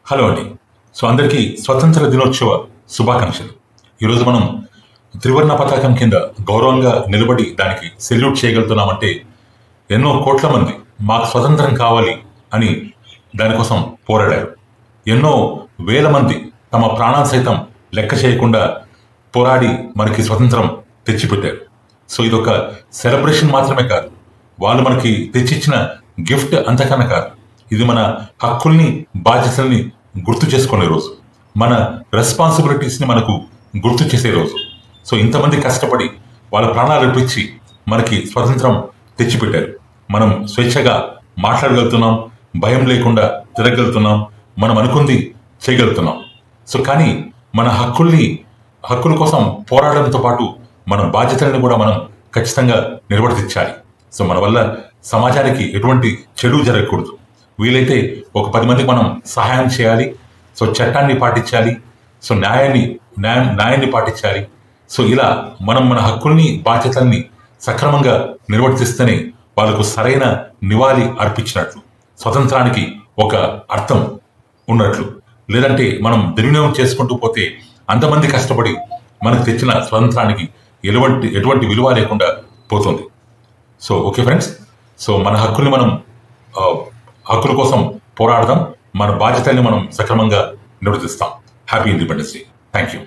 Hello అండి. అందరికీ స్వతంత్ర దినోత్సవ శుభాకాంక్షలు. ఈరోజు మనం త్రివర్ణ పతాకం కింద గౌరవంగా నిలబడి దానికి సెల్యూట్ చేయగలుగుతున్నామంటే ఎన్నో కోట్ల మంది మాకు స్వతంత్రం కావాలి అని దానికోసం పోరాడారు. ఎన్నో వేల మంది తమ ప్రాణాలు సైతం లెక్క చేయకుండా పోరాడి మనకి స్వతంత్రం తెచ్చిపెట్టారు. ఇదొక సెలబ్రేషన్ మాత్రమే కాదు, వాళ్ళు మనకి తెచ్చిచ్చిన గిఫ్ట్ అంతకన్నా కాదు. ఇది మన హక్కుల్ని, బాధ్యతల్ని గుర్తు చేసుకునే రోజు, మన రెస్పాన్సిబిలిటీస్ని మనకు గుర్తు చేసే రోజు. ఇంతమంది కష్టపడి వాళ్ళ ప్రాణాలు అర్పించి మనకి స్వతంత్రం తెచ్చిపెట్టారు. మనం స్వేచ్ఛగా మాట్లాడగలుగుతున్నాం, భయం లేకుండా తిరగలుగుతున్నాం, మనం అనుకుంది చేయగలుగుతున్నాం. కానీ మన హక్కుల కోసం పోరాడడంతో పాటు మన బాధ్యతలను కూడా మనం ఖచ్చితంగా నిర్వర్తించాలి. మన వల్ల సమాజానికి ఎటువంటి చెడు జరగకూడదు. వీలైతే ఒక 10 మందికి మనం సహాయం చేయాలి. చట్టాన్ని పాటించాలి. న్యాయాన్ని పాటించాలి. ఇలా మనం మన హక్కుల్ని, బాధ్యతల్ని సక్రమంగా నిర్వర్తిస్తేనే వాళ్ళకు సరైన నివాళి అర్పించినట్లు, స్వతంత్రానికి ఒక అర్థం ఉన్నట్లు. లేదంటే మనం దుర్వినియోగం చేసుకుంటూ పోతే అంతమంది కష్టపడి మనకు తెచ్చిన స్వతంత్రానికి ఎటువంటి విలువ లేకుండా పోతుంది. ఓకే ఫ్రెండ్స్, మన హక్కుల్ని మనం హక్కుల కోసం పోరాడదాం, మన బాధ్యతల్ని మనం సక్రమంగా నిర్వర్తిస్తాం. Happy independence day. Thank you.